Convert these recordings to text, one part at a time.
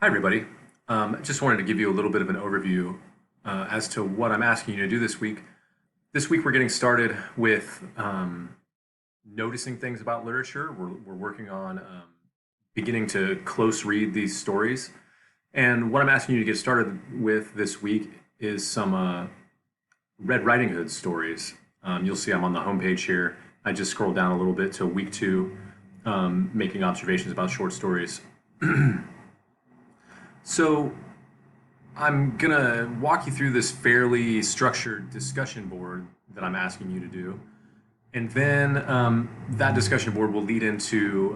Hi, everybody. Just wanted to give you a little bit of an overview as to what I'm asking you to do this week. This week, we're getting started with noticing things about literature. We're working on beginning to close read these stories. And what I'm asking you to get started with this week is some Red Riding Hood stories. You'll see I'm on the homepage here. I just scrolled down a little bit to week two, making observations about short stories. So I'm gonna walk you through this fairly structured discussion board that I'm asking you to do. And then that discussion board will lead into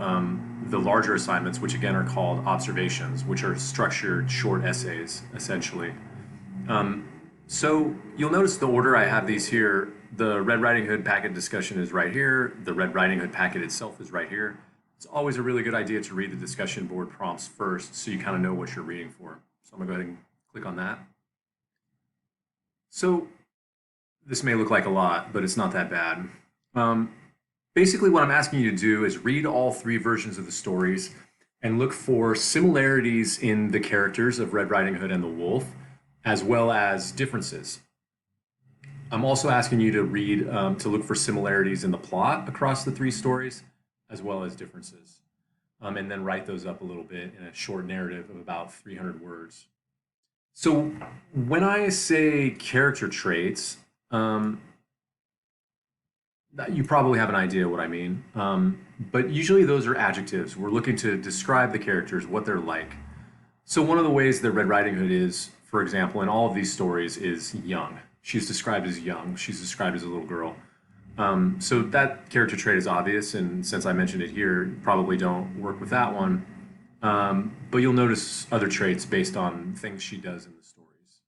the larger assignments, which again are called observations, which are structured short essays, essentially. So you'll notice the order I have these here. The Red Riding Hood packet discussion is right here. The Red Riding Hood packet itself is right here. It's always a really good idea to read the discussion board prompts first so you kind of know what you're reading for. So I'm gonna go ahead and click on that. So this may look like a lot, but it's not that bad. Basically, what I'm asking you to do is read all three versions of the stories and look for similarities in the characters of Red Riding Hood and the Wolf, as well as differences. I'm also asking you to read to look for similarities in the plot across the three stories, as well as differences, and then write those up a little bit in a short narrative of about 300 words. So when I say character traits, you probably have an idea what I mean. But usually those are adjectives. We're looking to describe the characters, what they're like. So one of the ways that Red Riding Hood is, for example, in all of these stories, is young. She's described as young. She's described as a little girl. So that character trait is obvious, and since I mentioned it here, you probably don't work with that one. But you'll notice other traits based on things she does in the stories.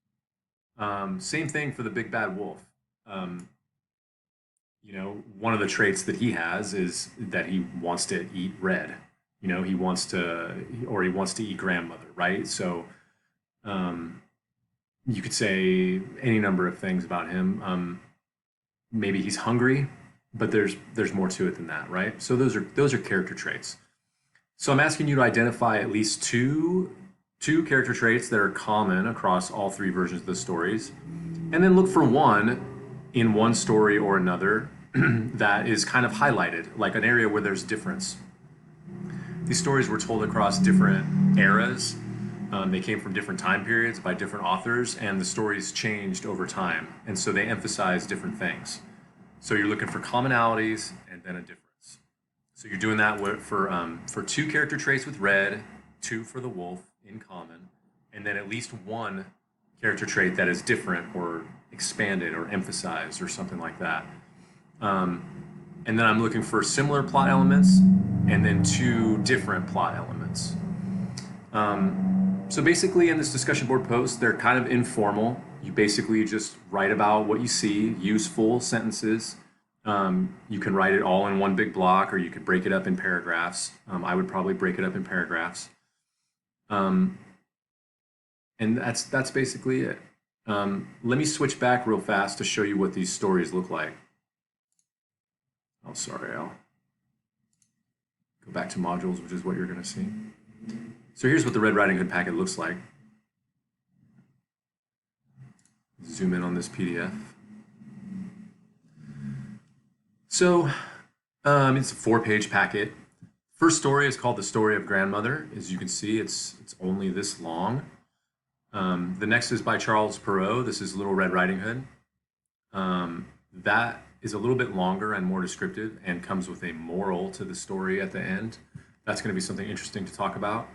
Same thing for the Big Bad Wolf. One of the traits that he has is that he wants to eat red. He wants to, or he wants to eat grandmother, right? So you could say any number of things about him. Maybe he's hungry, but there's more to it than that, right? So those are character traits. So I'm asking you to identify at least two character traits that are common across all three versions of the stories, and then look for one in one story or another that is kind of highlighted, like an area where there's difference. These stories were told across different eras. They came from different time periods by different authors, and the stories changed over time, and so they emphasize different things. So you're looking for commonalities and then a difference. So you're doing that for two character traits with red, two for the wolf in common, and then at least one character trait that is different or expanded or emphasized or something like that. And then I'm looking for similar plot elements and then two different plot elements. So basically in this discussion board post, they're kind of informal. You basically just write about what you see, use full sentences. You can write it all in one big block, or you could break it up in paragraphs. I would probably break it up in paragraphs. And that's basically it. Let me switch back real fast to show you what these stories look like. Oh, sorry, I'll go back to modules, which is what you're going to see. So here's what the Red Riding Hood packet looks like. Zoom in on this PDF. So it's a 4-page packet. First story is called The Story of Grandmother. As you can see, it's only this long. The next is by Charles Perrault. This is Little Red Riding Hood. That is a little bit longer and more descriptive and comes with a moral to the story at the end. That's going to be something interesting to talk about.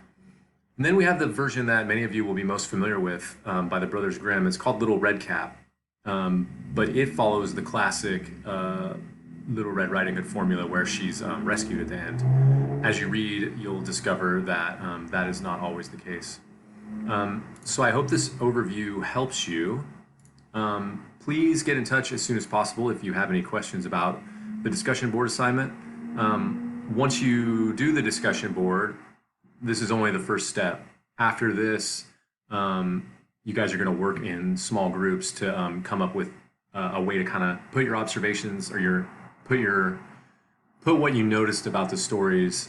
And then we have the version that many of you will be most familiar with by the Brothers Grimm. It's called Little Red Cap, but it follows the classic Little Red Riding Hood formula where she's rescued at the end. As you read, you'll discover that that is not always the case. So I hope this overview helps you. Please get in touch as soon as possible if you have any questions about the discussion board assignment. Once you do the discussion board, this is only the first step. After this, you guys are going to work in small groups to come up with a way to kind of put your observations or put what you noticed about the stories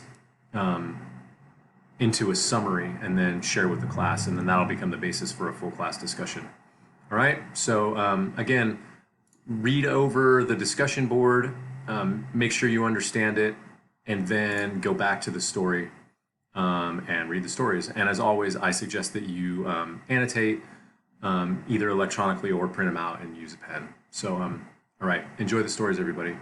into a summary and then share with the class, and then that'll become the basis for a full class discussion. All right, so again, read over the discussion board, make sure you understand it, and then go back to the story and read the stories. And as always, I suggest that you annotate either electronically or print them out and use a pen. So, all right, enjoy the stories, everybody.